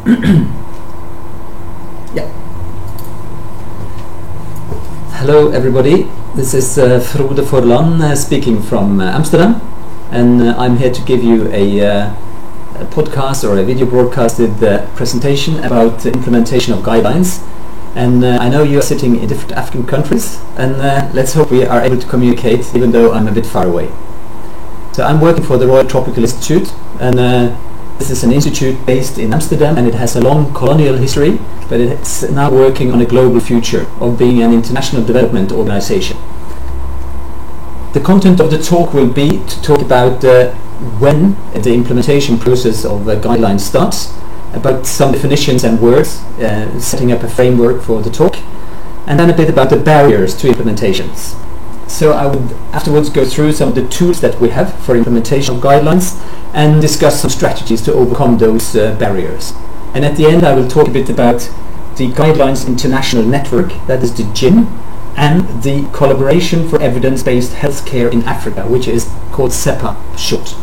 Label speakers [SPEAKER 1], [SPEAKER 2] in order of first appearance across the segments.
[SPEAKER 1] Yeah. Hello everybody, this is Frode Forland speaking from Amsterdam, and I'm here to give you a podcast or a video broadcasted presentation about the implementation of guidelines. And I know you are sitting in different African countries, and let's hope we are able to communicate even though I'm a bit far away. So I'm working for the Royal Tropical Institute, and this is an institute based in Amsterdam, and it has a long colonial history, but it's now working on a global future of being an international development organization. The content of the talk will be to talk about when the implementation process of guidelines starts, about some definitions and words, setting up a framework for the talk, and then a bit about the barriers to implementations. So I would afterwards go through some of the tools that we have for implementation of guidelines and discuss some strategies to overcome those barriers. And at the end I will talk a bit about the Guidelines International Network, that is the GIN, and the Collaboration for Evidence-Based Healthcare in Africa, which is called CEPA short.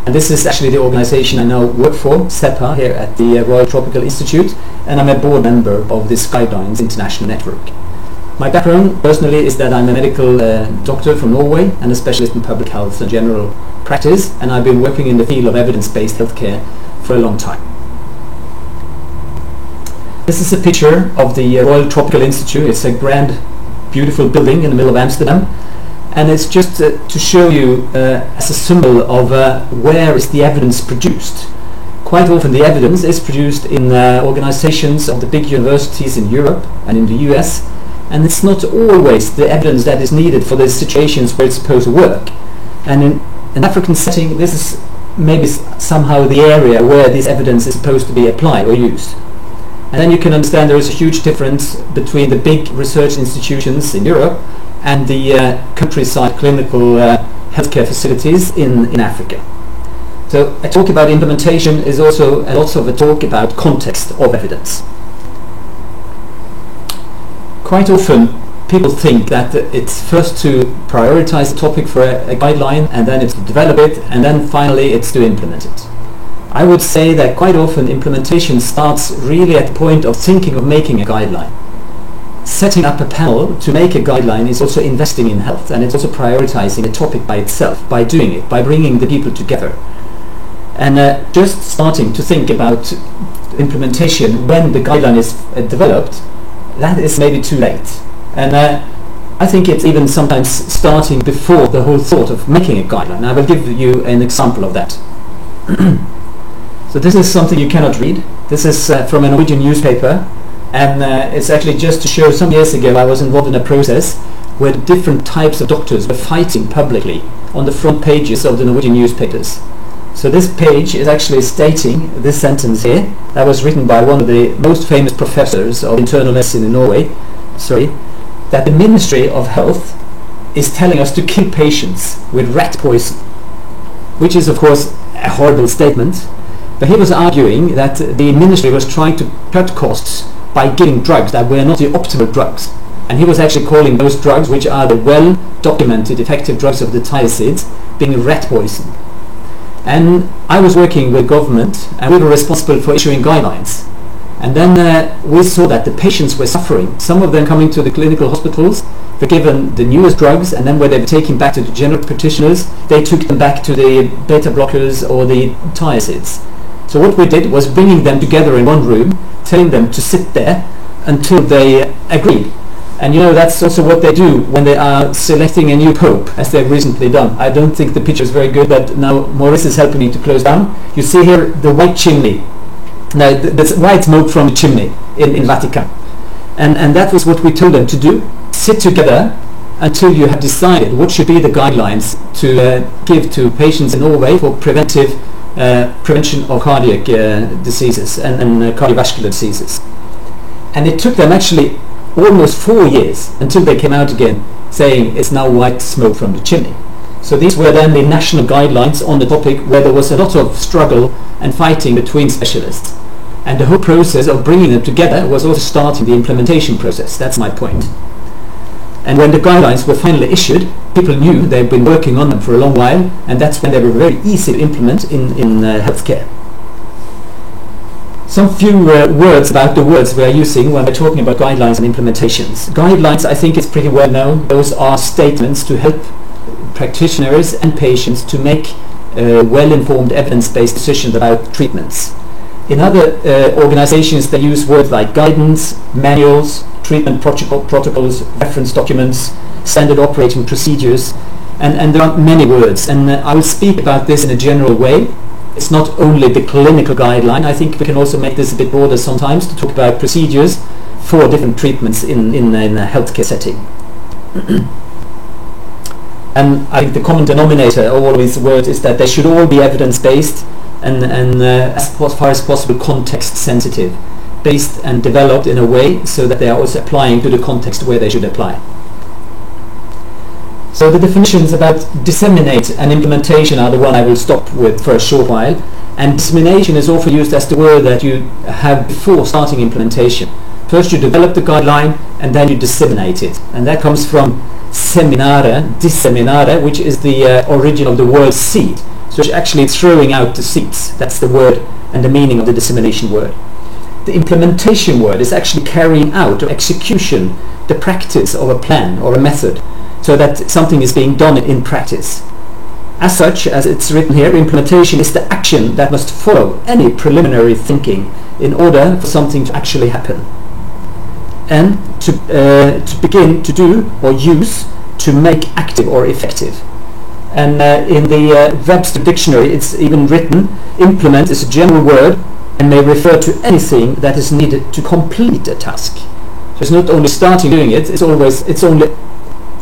[SPEAKER 1] And this is actually the organization I now work for, CEPA, here at the Royal Tropical Institute, and I'm a board member of this Guidelines International Network. My background personally is that I'm a medical doctor from Norway and a specialist in public health and general practice, and I've been working in the field of evidence-based healthcare for a long time. This is a picture of the Royal Tropical Institute. It's a grand, beautiful building in the middle of Amsterdam, and it's just to show you as a symbol of where is the evidence produced. Quite often the evidence is produced in organizations of the big universities in Europe and in the US, and it's not always the evidence that is needed for the situations where it's supposed to work. And in an African setting, this is maybe somehow the area where this evidence is supposed to be applied or used. And then you can understand there is a huge difference between the big research institutions in Europe and the countryside clinical healthcare facilities in Africa. So a talk about implementation is also a lot of a talk about context of evidence. Quite often people think that it's first to prioritize the topic for a guideline, and then it's to develop it, and then finally it's to implement it. I would say that quite often implementation starts really at the point of thinking of making a guideline. Setting up a panel to make a guideline is also investing in health, and it's also prioritizing a topic by itself, by doing it, by bringing the people together. And just starting to think about implementation when the guideline is developed, that is maybe too late. And I think it's even sometimes starting before the whole thought of making a guideline. I will give you an example of that. So this is something you cannot read. This is from a Norwegian newspaper, and it's actually just to show some years ago I was involved in a process where different types of doctors were fighting publicly on the front pages of the Norwegian newspapers. So this page is actually stating this sentence here, that was written by one of the most famous professors of internal medicine in Norway, that the Ministry of Health is telling us to kill patients with rat poison, which is of course a horrible statement. But he was arguing that the ministry was trying to cut costs by giving drugs that were not the optimal drugs. And he was actually calling those drugs, which are the well-documented effective drugs of the thiazides, being rat poison. And I was working with government, and we were responsible for issuing guidelines. And then we saw that the patients were suffering. Some of them coming to the clinical hospitals were given the newest drugs, and then when they were taken back to the general practitioners, they took them back to the beta blockers or the thiazides. So what we did was bringing them together in one room, telling them to sit there until they agreed. And you know, that's also what they do when they are selecting a new pope, as they've recently done. I don't think the picture is very good, but now Maurice is helping me to close down. You see here the white chimney. Now, there's white smoke from the chimney in Vatican. And that was what we told them to do. Sit together until you have decided what should be the guidelines to give to patients in Norway for prevention of cardiac diseases and cardiovascular diseases. And it took them actually almost 4 years until they came out again saying it's now white smoke from the chimney. So these were then the national guidelines on the topic, where there was a lot of struggle and fighting between specialists. And the whole process of bringing them together was also starting the implementation process. That's my point. And when the guidelines were finally issued, people knew they'd been working on them for a long while, and that's when they were very easy to implement in healthcare. Some few words about the words we are using when we're talking about guidelines and implementations. Guidelines, I think it's pretty well known. Those are statements to help practitioners and patients to make well-informed evidence-based decisions about treatments. In other organizations, they use words like guidance, manuals, treatment protocols, reference documents, standard operating procedures, and there are many words. And I will speak about this in a general way. It's not only the clinical guideline. I think we can also make this a bit broader sometimes to talk about procedures for different treatments in a healthcare setting. And I think the common denominator of all these words is that they should all be evidence-based and as far as possible context-sensitive, based and developed in a way so that they are also applying to the context where they should apply. So the definitions about disseminate and implementation are the one I will stop with for a short while. And dissemination is often used as the word that you have before starting implementation. First you develop the guideline and then you disseminate it. And that comes from seminare, disseminare, which is the origin of the word seed. So it's actually throwing out the seeds. That's the word and the meaning of the dissemination word. The implementation word is actually carrying out or execution, the practice of a plan or a method, so that something is being done in practice. As such, as it's written here, implementation is the action that must follow any preliminary thinking in order for something to actually happen, and to begin to do or use to make active or effective. And in the Webster dictionary it's even written, implement is a general word and may refer to anything that is needed to complete a task. So it's not only starting doing it, it's only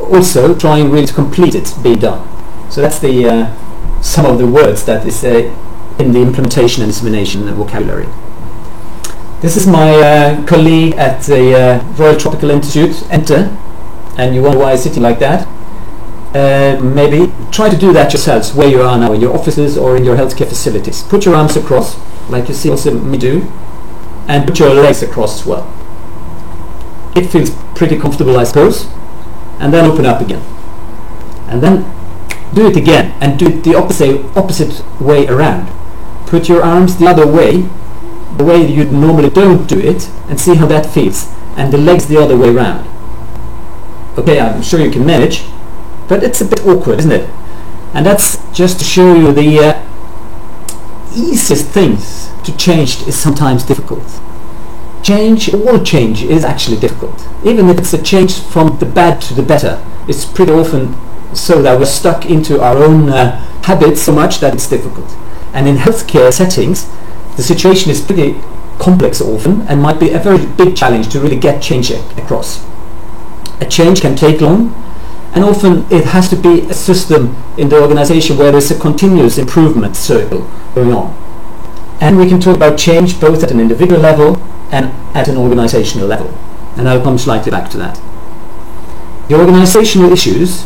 [SPEAKER 1] also trying really to complete it being done. So that's the some of the words that is in the implementation and dissemination vocabulary. This is my colleague at the Royal Tropical Institute, Ente, and you wonder why he's sitting like that. Maybe try to do that yourselves where you are now, in your offices or in your healthcare facilities. Put your arms across, like you see also me do, and put your legs across as well. It feels pretty comfortable, I suppose. And then open up again. And then do it again, and do it the opposite way around. Put your arms the other way, the way you normally don't do it, and see how that feels. And the legs the other way around. Okay, I'm sure you can manage, but it's a bit awkward, isn't it? And that's just to show you the easiest things to change is sometimes difficult. All change is actually difficult. Even if it's a change from the bad to the better, it's pretty often so that we're stuck into our own habits so much that it's difficult. And in healthcare settings, the situation is pretty complex often and might be a very big challenge to really get change across. A change can take long, and often it has to be a system in the organization where there's a continuous improvement circle going on. And we can talk about change both at an individual level and at an organizational level. And I'll come slightly back to that. The organizational issues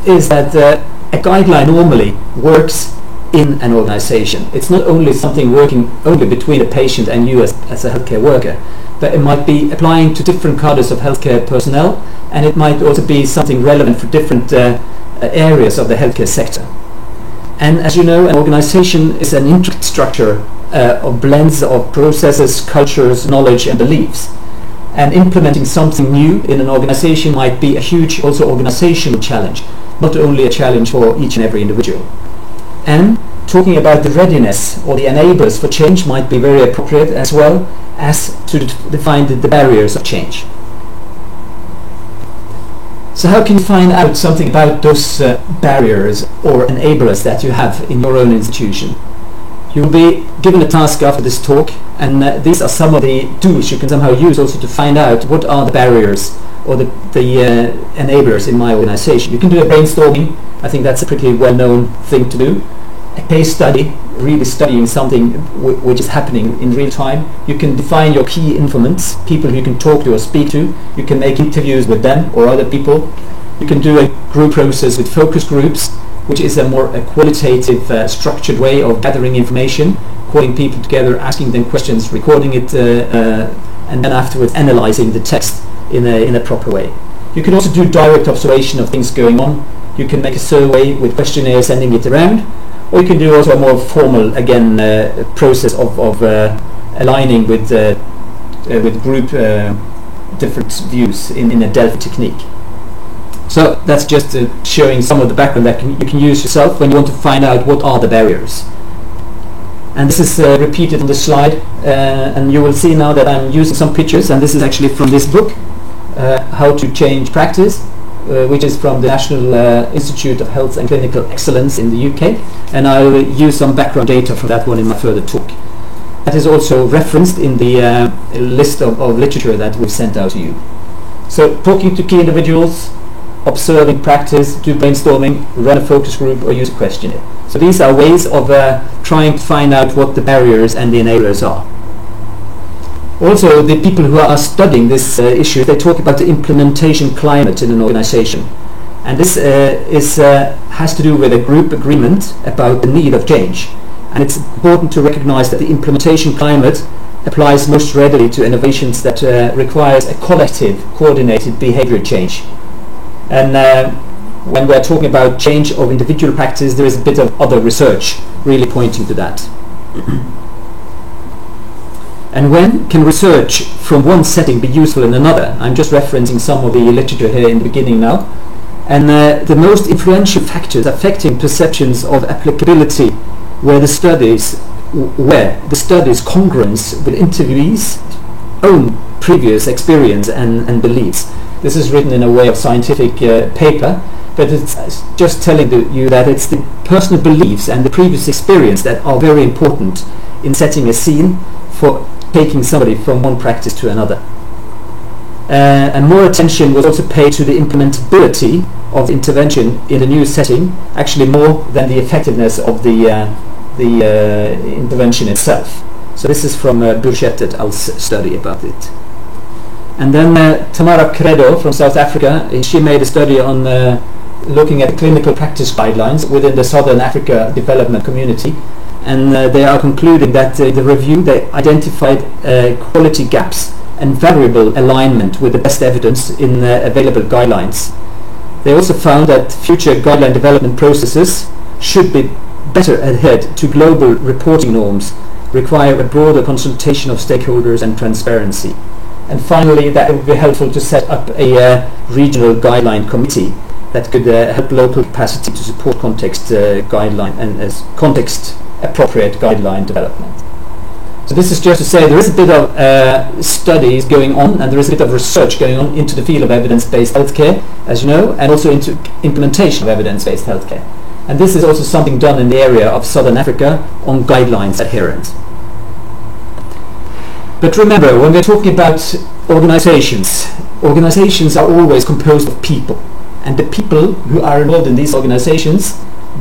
[SPEAKER 1] is that a guideline normally works in an organization. It's not only something working only between a patient and you as a healthcare worker, but it might be applying to different cadres of healthcare personnel, and it might also be something relevant for different areas of the healthcare sector. And as you know, an organization is an intricate structure of blends of processes, cultures, knowledge and beliefs. And implementing something new in an organization might be a huge also organizational challenge, not only a challenge for each and every individual. And talking about the readiness or the enablers for change might be very appropriate, as well as to define the barriers of change. So how can you find out something about those barriers or enablers that you have in your own institution? You will be given a task after this talk, and these are some of the tools you can somehow use also to find out what are the barriers or the enablers in my organization. You can do a brainstorming. I think that's a pretty well-known thing to do. A case study, really studying something which is happening in real time. You can define your key informants, people you can talk to or speak to. You can make interviews with them or other people. You can do a group process with focus groups, which is a more qualitative, structured way of gathering information, calling people together, asking them questions, recording it, and then afterwards analyzing the text in a proper way. You can also do direct observation of things going on. You can make a survey with questionnaires, sending it around, or you can do also a more formal, again, process of aligning with group different views in a Delphi technique. So that's just showing some of the background that you can use yourself when you want to find out what are the barriers. And this is repeated on the slide, and you will see now that I'm using some pictures, and this is actually from this book, How to Change Practice, which is from the National Institute of Health and Clinical Excellence in the UK, and I will use some background data from that one in my further talk. That is also referenced in the list of literature that we've sent out to you. So talking to key individuals, observing practice, do brainstorming, run a focus group, or use a questionnaire. So these are ways of trying to find out what the barriers and the enablers are. Also, the people who are studying this issue, they talk about the implementation climate in an organization. And this has to do with a group agreement about the need of change. And it's important to recognize that the implementation climate applies most readily to innovations that requires a collective, coordinated behavior change. And when we're talking about change of individual practice, there is a bit of other research really pointing to that. And when can research from one setting be useful in another? I'm just referencing some of the literature here in the beginning now. And the most influential factors affecting perceptions of applicability were the studies congruence with interviewees' own previous experience and beliefs. This is written in a way of scientific paper, but it's just telling you that it's the personal beliefs and the previous experience that are very important in setting a scene for taking somebody from one practice to another. And more attention was also paid to the implementability of the intervention in a new setting, actually more than the effectiveness of the intervention itself. So this is from Burchett et al.'s study about it. And then Tamara Credo from South Africa, she made a study on looking at clinical practice guidelines within the Southern Africa Development Community, and they are concluding that the review, they identified quality gaps and variable alignment with the best evidence in available guidelines. They also found that future guideline development processes should be better adhered to global reporting norms, require a broader consultation of stakeholders and transparency. And finally, that it would be helpful to set up a regional guideline committee that could help local capacity to support context guideline and as context appropriate guideline development. So this is just to say there is a bit of studies going on, and there is a bit of research going on into the field of evidence-based healthcare, as you know, and also into implementation of evidence-based healthcare. And this is also something done in the area of Southern Africa on guidelines adherence. But remember, when we're talking about organizations are always composed of people. And the people who are involved in these organizations,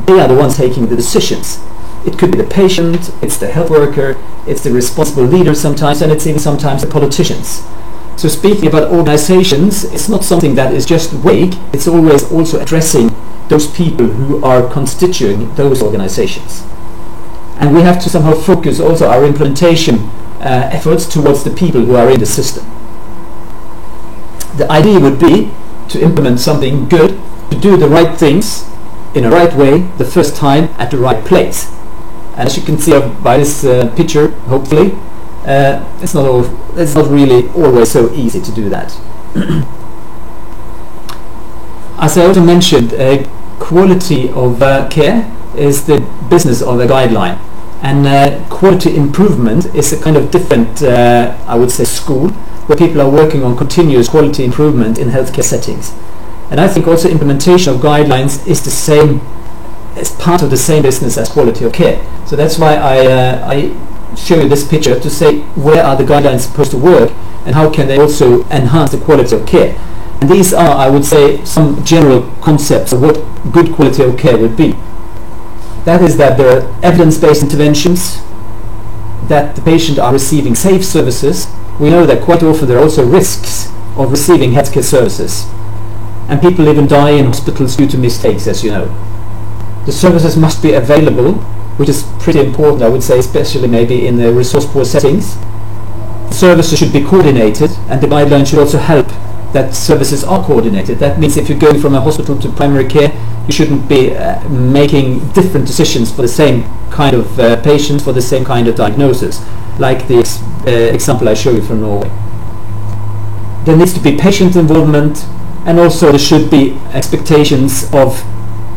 [SPEAKER 1] they are the ones taking the decisions. It could be the patient, it's the health worker, it's the responsible leader sometimes, and it's even sometimes the politicians. So speaking about organizations, it's not something that is just vague, it's always also addressing those people who are constituting those organizations. And we have to somehow focus also our implementation efforts towards the people who are in the system. The idea would be to implement something good, to do the right things in a right way the first time at the right place. And as you can see by this picture, hopefully, it's not really always so easy to do that. As I also mentioned, quality of care is the business of a guideline, and quality improvement is a kind of different, I would say, school where people are working on continuous quality improvement in healthcare settings. And I think also implementation of guidelines is the same, it's part of the same business as quality of care. So that's why I show you this picture to say where are the guidelines supposed to work and how can they also enhance the quality of care. And these are, I would say, some general concepts of what good quality of care would be. That is that there are evidence-based interventions, that the patient are receiving safe services. We know that quite often there are also risks of receiving healthcare services. And people even die in hospitals due to mistakes, as you know. The services must be available, which is pretty important, I would say, especially maybe in the resource-poor settings. The services should be coordinated, and the guidelines should also help that services are coordinated. That means if you're going from a hospital to primary care, you shouldn't be making different decisions for the same kind of patients, for the same kind of diagnosis. Like the example I showed you from Norway. There needs to be patient involvement, and also there should be expectations of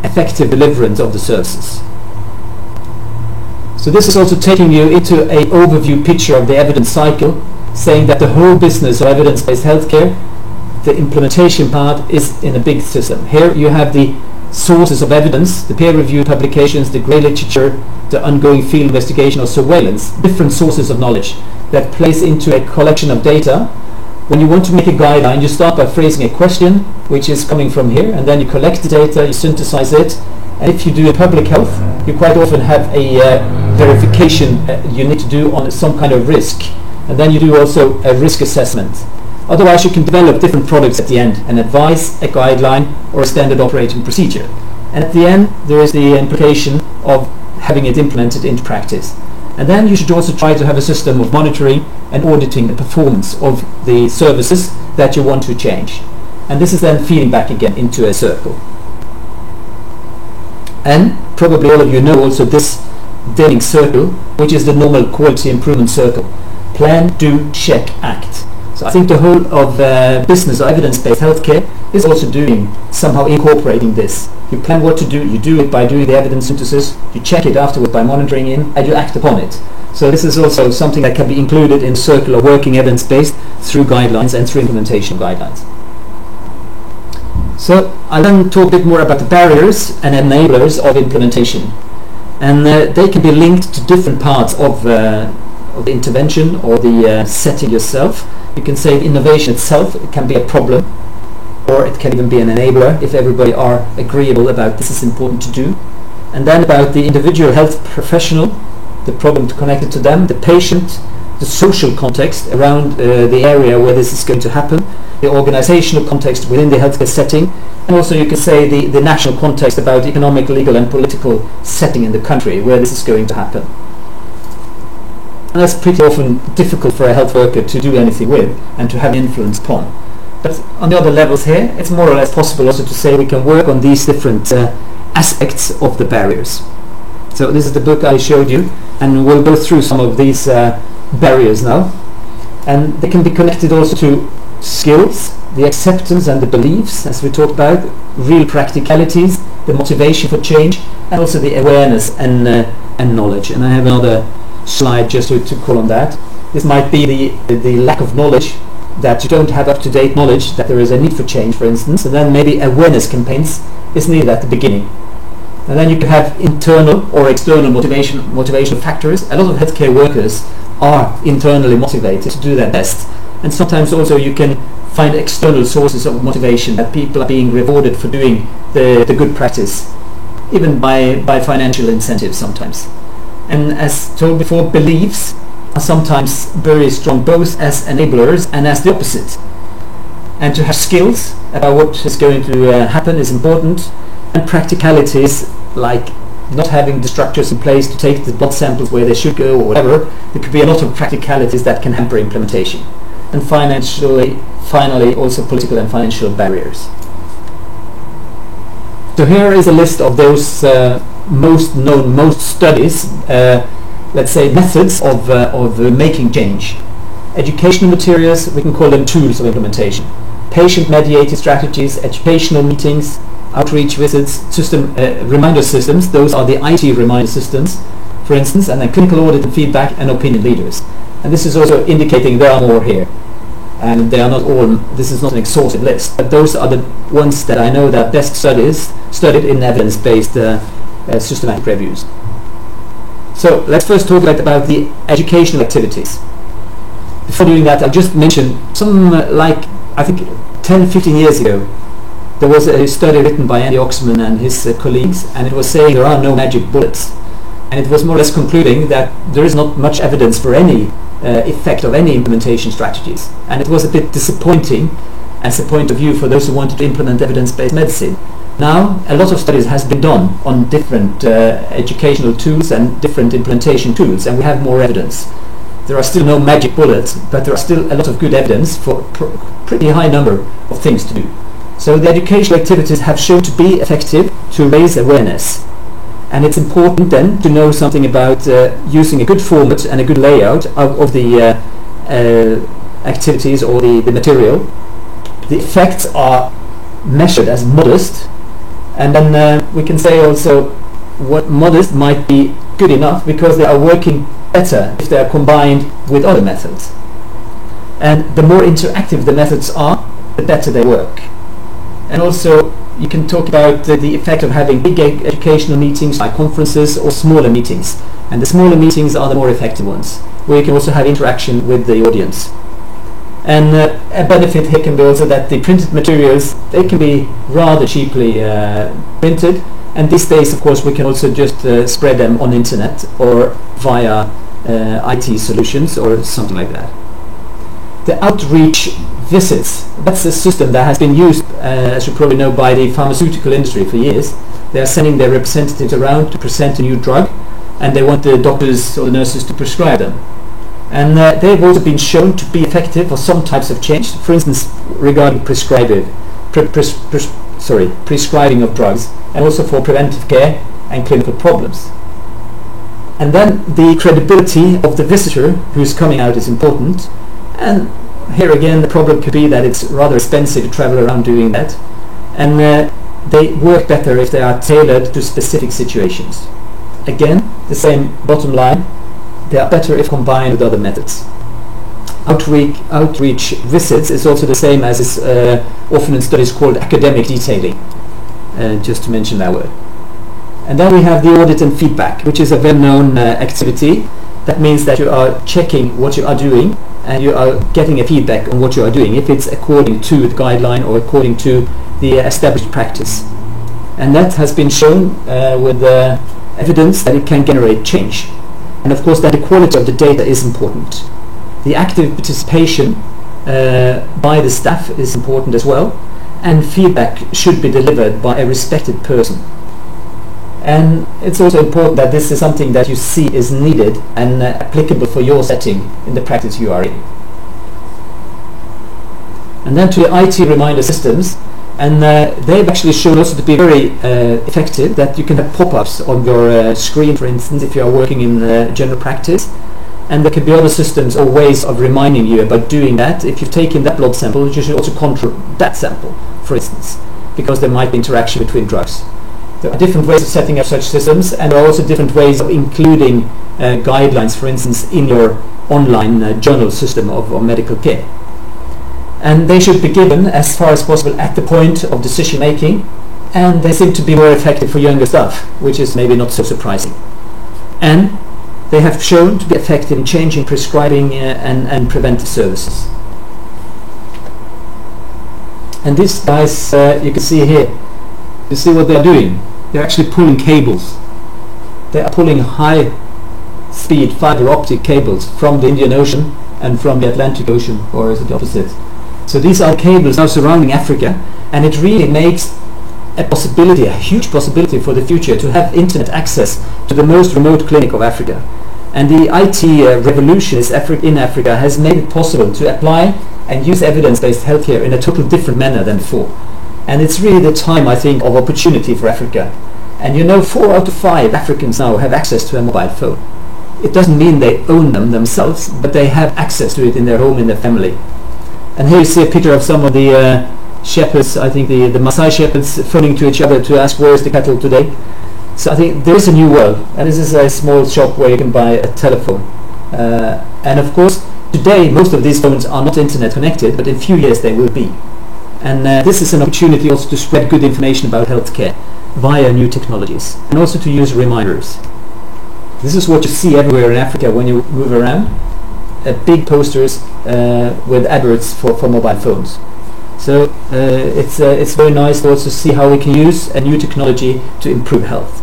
[SPEAKER 1] effective deliverance of the services. So this is also taking you into an overview picture of the evidence cycle, saying that the whole business of evidence-based healthcare, the implementation part, is in a big system. Here you have the sources of evidence, the peer-reviewed publications, the grey literature, the ongoing field investigation or surveillance, different sources of knowledge that plays into a collection of data. When you want to make a guideline, you start by phrasing a question, which is coming from here, and then you collect the data, you synthesize it, and if you do public health, you quite often have a verification you need to do on some kind of risk, and then you do also a risk assessment. Otherwise you can develop different products at the end, an advice, a guideline, or a standard operating procedure. And at the end there is the implication of having it implemented into practice. And then you should also try to have a system of monitoring and auditing the performance of the services that you want to change. And this is then feeding back again into a circle. And probably all of you know also this Deming circle, which is the normal quality improvement circle. Plan, do, check, act. So I think the whole of business or evidence-based healthcare is also somehow incorporating this. You plan what to do, you do it by doing the evidence synthesis, you check it afterwards by monitoring it, and you act upon it. So this is also something that can be included in the circle of working evidence-based through guidelines and through implementation guidelines. So I'll then talk a bit more about the barriers and enablers of implementation. And they can be linked to different parts of the intervention or the setting yourself. You can say innovation itself, it can be a problem, or it can even be an enabler if everybody are agreeable about this is important to do. And then about the individual health professional, the problem connected to them, the patient, the social context around the area where this is going to happen, the organizational context within the healthcare setting, and also you can say the national context about economic, legal and political setting in the country where this is going to happen. And that's pretty often difficult for a health worker to do anything with and to have influence upon. But on the other levels here, it's more or less possible also to say we can work on these different aspects of the barriers. So this is the book I showed you, and we'll go through some of these barriers now. And they can be connected also to skills, the acceptance and the beliefs, as we talked about, real practicalities, the motivation for change, and also the awareness and knowledge. And I have another slide just to call on that. This might be the lack of knowledge, that you don't have up-to-date knowledge that there is a need for change, for instance, and then maybe awareness campaigns is needed at the beginning. And then you can have internal or external motivational factors. A lot of healthcare workers are internally motivated to do their best, and sometimes also you can find external sources of motivation, that people are being rewarded for doing the good practice, even by financial incentives sometimes. And as told before, beliefs are sometimes very strong, both as enablers and as the opposite. And to have skills about what is going to happen is important, and practicalities like not having the structures in place to take the blood samples where they should go or whatever. There could be a lot of practicalities that can hamper implementation. And finally also political and financial barriers. So here is a list of those most known, most studies, let's say methods of making change. Educational materials, we can call them tools of implementation. Patient-mediated strategies, educational meetings, outreach visits, system reminder systems, those are the IT reminder systems, for instance, and then clinical audit and feedback and opinion leaders. And this is also indicating there are more here. And they are not all, this is not an exhaustive list, but those are the ones that I know that are best studied in evidence-based systematic reviews. So let's first talk about the educational activities. Before doing that, I'll just mention some, I think 10-15 years ago, there was a study written by Andy Oxman and his colleagues, and it was saying there are no magic bullets. And it was more or less concluding that there is not much evidence for any effect of any implementation strategies. And it was a bit disappointing as a point of view for those who wanted to implement evidence-based medicine. Now, a lot of studies has been done on different educational tools and different implementation tools, and we have more evidence. There are still no magic bullets, but there are still a lot of good evidence for pretty high number of things to do. So the educational activities have shown to be effective to raise awareness And it's important then to know something about using a good format and a good layout of the activities or the material. The effects are measured as modest, and then we can say also what modest might be good enough because they are working better if they are combined with other methods. And the more interactive the methods are, the better they work. And also you can talk about the effect of having big educational meetings like conferences or smaller meetings. And the smaller meetings are the more effective ones, where you can also have interaction with the audience. And a benefit here can be also that the printed materials, they can be rather cheaply printed. And these days, of course, we can also just spread them on internet or via IT solutions or something like that. The outreach visits, that's a system that has been used, as you probably know, by the pharmaceutical industry for years. They are sending their representatives around to present a new drug, and they want the doctors or the nurses to prescribe them. And they've also been shown to be effective for some types of change, for instance, regarding prescribing of drugs, and also for preventive care and clinical problems. And then the credibility of the visitor who's coming out is important. And here again the problem could be that it's rather expensive to travel around doing that, and they work better if they are tailored to specific situations. Again, the same bottom line, they are better if combined with other methods. Outreach visits is also the same as is often in studies called academic detailing, just to mention that word. And then we have the audit and feedback, which is a well-known activity. That means that you are checking what you are doing and you are getting a feedback on what you are doing, if it's according to the guideline or according to the established practice. And that has been shown with evidence that it can generate change. And of course that the quality of the data is important. The active participation by the staff is important as well, and feedback should be delivered by a respected person. And it's also important that this is something that you see is needed and applicable for your setting in the practice you are in. And then to the IT reminder systems, and they've actually shown also to be very effective, that you can have pop-ups on your screen, for instance, if you are working in general practice. And there can be other systems or ways of reminding you about doing that. If you've taken that blood sample, you should also control that sample, for instance, because there might be interaction between drugs. There are different ways of setting up such systems, and there are also different ways of including guidelines, for instance, in your online journal system of medical care. And they should be given as far as possible at the point of decision making, and they seem to be more effective for younger staff, which is maybe not so surprising. And they have shown to be effective in changing prescribing and preventive services. And these guys, you can see here, you see what they're doing. They're actually pulling cables. They are pulling high-speed fiber optic cables from the Indian Ocean and from the Atlantic Ocean, or is it the opposite? So these are cables now surrounding Africa, and it really makes a possibility, a huge possibility for the future, to have internet access to the most remote clinic of Africa. And the IT revolution in Africa has made it possible to apply and use evidence-based healthcare in a totally different manner than before. And it's really the time, I think, of opportunity for Africa. And you know, 4 out of 5 Africans now have access to a mobile phone. It doesn't mean they own them themselves, but they have access to it in their home, in their family. And here you see a picture of some of the shepherds, I think the Maasai shepherds, phoning to each other to ask where is the cattle today. So I think there is a new world, and this is a small shop where you can buy a telephone. And of course, today most of these phones are not internet connected, but in a few years they will be. And this is an opportunity also to spread good information about healthcare via new technologies, and also to use reminders. This is what you see everywhere in Africa when you move around. Big posters with adverts for mobile phones. So it's very nice to also see how we can use a new technology to improve health.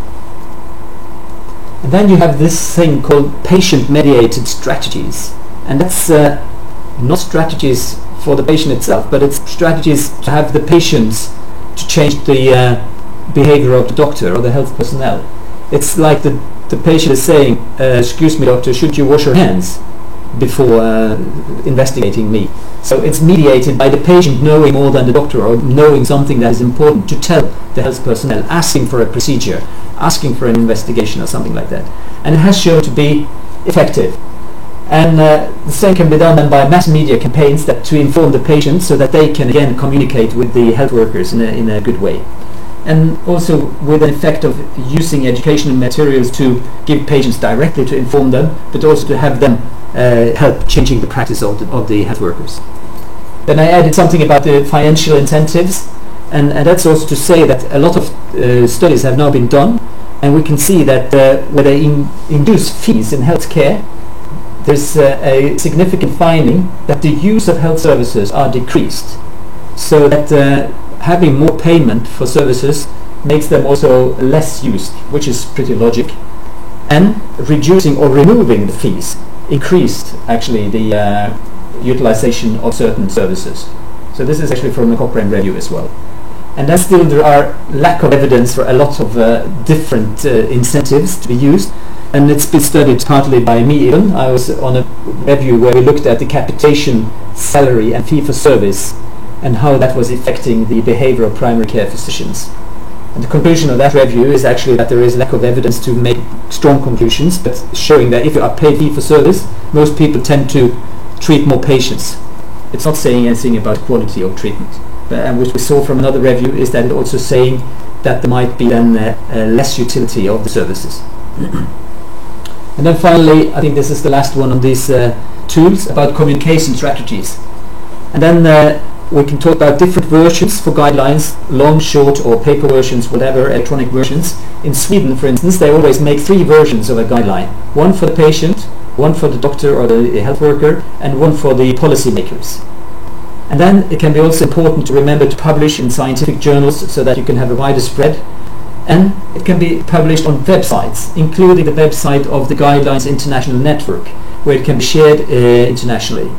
[SPEAKER 1] And then you have this thing called patient-mediated strategies, and that's not strategies for the patient itself, but it's strategies to have the patients to change the behavior of the doctor or the health personnel. It's like the patient is saying, excuse me doctor, should you wash your hands? before investigating me. So it's mediated by the patient knowing more than the doctor, or knowing something that is important to tell the health personnel, asking for a procedure, asking for an investigation or something like that. And it has shown to be effective. And the same can be done then by mass media campaigns that to inform the patients so that they can again communicate with the health workers in a good way. And also with an effect of using educational materials to give patients directly to inform them, but also to have them help changing the practice of the health workers. Then I added something about the financial incentives, and that's also to say that a lot of studies have now been done, and we can see that where they induce fees in healthcare, there's a significant finding that the use of health services are decreased, so that having more payment for services makes them also less used, which is pretty logic. And reducing or removing the fees increased actually the utilization of certain services. So this is actually from the Cochrane review as well. And then still there are lack of evidence for a lot of different incentives to be used, and it's been studied partly by me even. I was on a review where we looked at the capitation, salary and fee for service, and how that was affecting the behavior of primary care physicians. And the conclusion of that review is actually that there is lack of evidence to make strong conclusions, but showing that if you are paid fee for service, most people tend to treat more patients. It's not saying anything about quality of treatment. And which we saw from another review is that it's also saying that there might be then less utility of the services. And then finally, I think this is the last one on these tools, about communication strategies. And then we can talk about different versions for guidelines, long, short, or paper versions, whatever, electronic versions. In Sweden, for instance, they always make 3 versions of a guideline. One for the patient, one for the doctor or the health worker, and one for the policymakers. And then it can be also important to remember to publish in scientific journals so that you can have a wider spread. And it can be published on websites, including the website of the Guidelines International Network, where it can be shared internationally.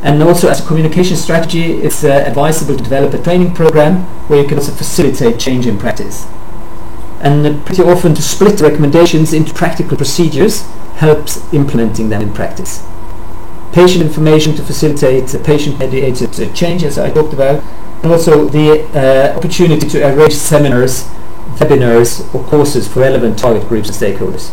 [SPEAKER 1] And also as a communication strategy, it's advisable to develop a training program where you can also facilitate change in practice. And pretty often to split recommendations into practical procedures helps implementing them in practice. Patient information to facilitate patient-mediated change, as I talked about, and also the opportunity to arrange seminars, webinars or courses for relevant target groups and stakeholders.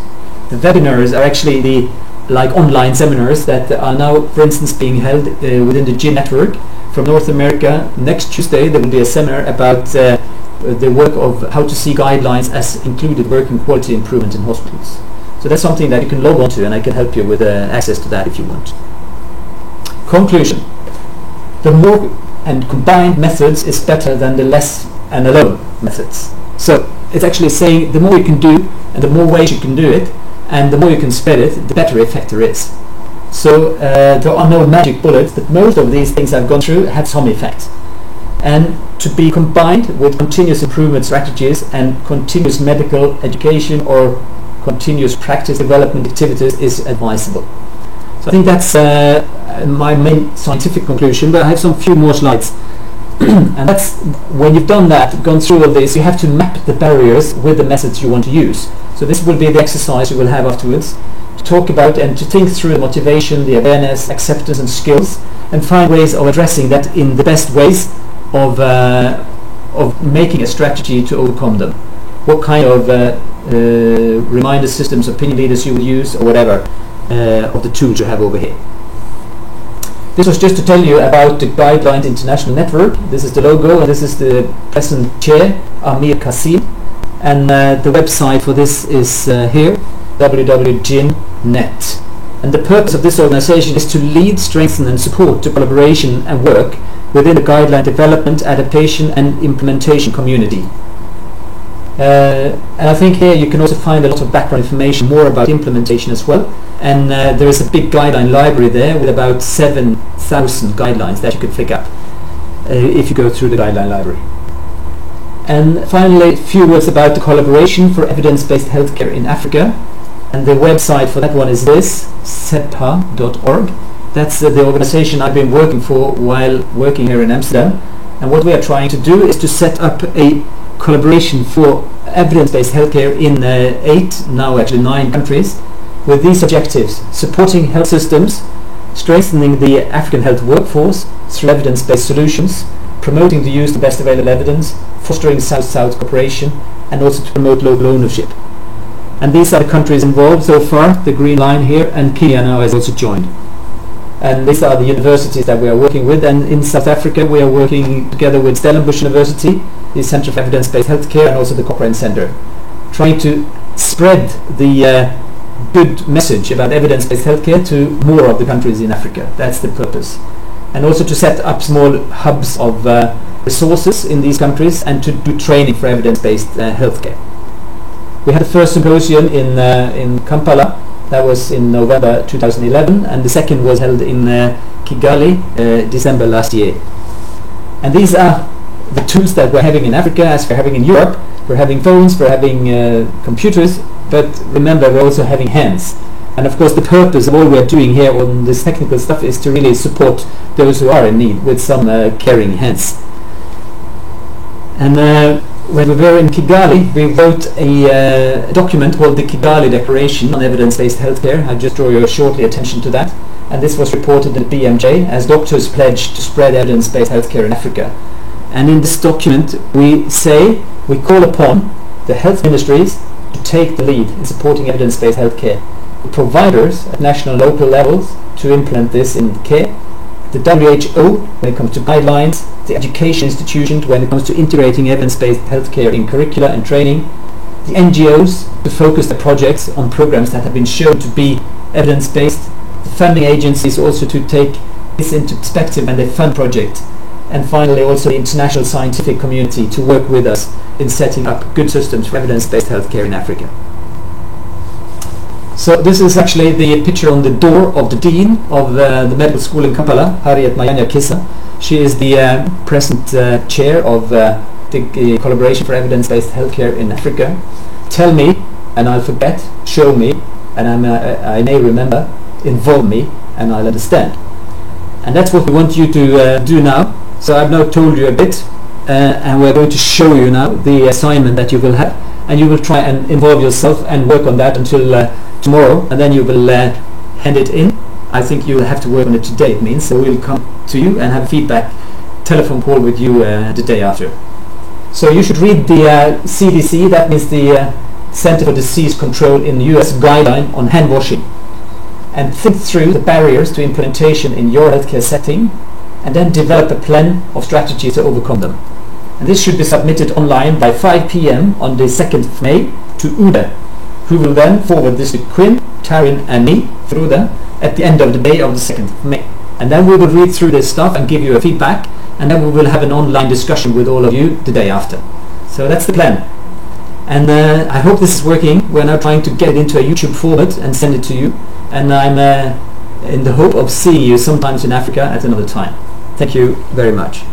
[SPEAKER 1] The webinars are actually the online seminars that are now, for instance, being held within the GIN network from North America. Next Tuesday there will be a seminar about the work of how to see guidelines as included work in quality improvement in hospitals. So that's something that you can log on to, and I can help you with access to that if you want. Conclusion: the more and combined methods is better than the less and alone methods. So it's actually saying the more you can do and the more ways you can do it and the more you can spread it, the better effect there is. So there are no magic bullets, but most of these things I've gone through have some effect. And to be combined with continuous improvement strategies and continuous medical education or continuous practice development activities is advisable. So I think that's my main scientific conclusion, but I have some few more slides. And that's when you've done that, gone through all this, you have to map the barriers with the methods you want to use. So this will be the exercise you will have afterwards, to talk about and to think through the motivation, the awareness, acceptance and skills, and find ways of addressing that in the best ways of making a strategy to overcome them. What kind of reminder systems, opinion leaders you will use, or whatever of the tools you have over here. This was just to tell you about the Guidelines International Network. This is the logo, and this is the present chair, Amir Kasim. And the website for this is here, www.gin.net. And the purpose of this organization is to lead, strengthen and support the collaboration and work within the guideline development, adaptation and implementation community. And I think here you can also find a lot of background information more about implementation as well. And there is a big guideline library there with about 7,000 guidelines that you can pick up if you go through the guideline library. And finally, a few words about the collaboration for evidence-based healthcare in Africa. And the website for that one is this, sepha.org. That's the organization I've been working for while working here in Amsterdam. And what we are trying to do is to set up a collaboration for evidence-based healthcare in 8, now actually 9 countries. with these objectives: supporting health systems, strengthening the African health workforce through evidence-based solutions, promoting the use of best available evidence, fostering South-South cooperation, and also to promote local ownership. And these are the countries involved so far, the green line here, and Kenya now has also joined. And these are the universities that we are working with, and in South Africa we are working together with Stellenbosch University, the Centre for Evidence-Based Healthcare, and also the Cochrane Centre, trying to spread the good message about evidence-based healthcare to more of the countries in Africa. That's the purpose. And also to set up small hubs of resources in these countries and to do training for evidence-based healthcare. We had the first symposium in Kampala. That was in November 2011, and the second was held in Kigali, December last year. And these are the tools that we're having in Africa, as we're having in Europe. We're having phones, we're having computers, but remember, we're also having hands. And of course, the purpose of all we're doing here on this technical stuff is to really support those who are in need with some caring hands. And when we were in Kigali, we wrote a document called the Kigali Declaration on Evidence-Based Healthcare. I just draw your shortly attention to that. And this was reported at BMJ as doctors pledged to spread evidence-based healthcare in Africa. And in this document, we call upon the health ministries to take the lead in supporting evidence-based healthcare. The providers at national and local levels to implement this in care. The WHO when it comes to guidelines, the education institutions when it comes to integrating evidence-based healthcare in curricula and training, the NGOs to focus their projects on programs that have been shown to be evidence-based, the funding agencies also to take this into perspective and they fund projects, and finally also the international scientific community to work with us in setting up good systems for evidence-based healthcare in Africa. So this is actually the picture on the door of the Dean of the medical school in Kampala, Harriet Mayanya Kissa. She is the present chair of the Collaboration for Evidence-Based Healthcare in Africa. Tell me, and I'll forget. Show me, and I may remember. Involve me, and I'll understand. And that's what we want you to do now. So I've now told you a bit, and we're going to show you now the assignment that you will have, and you will try and involve yourself and work on that until tomorrow, and then you will hand it in. I think you will have to work on it today, it means, so we'll come to you and have a feedback telephone call with you the day after. So you should read the CDC, that means the Center for Disease Control in the US guideline on hand washing, and think through the barriers to implementation in your healthcare setting, and then develop a plan of strategies to overcome them. And this should be submitted online by 5 p.m. on the 2nd of May to Uda, who will then forward this to Quinn, Taryn and me through them at the end of the day of the 2nd of May. And then we will read through this stuff and give you a feedback, and then we will have an online discussion with all of you the day after. So that's the plan. And I hope this is working. We're now trying to get it into a YouTube format and send it to you. And I'm in the hope of seeing you sometimes in Africa at another time. Thank you very much.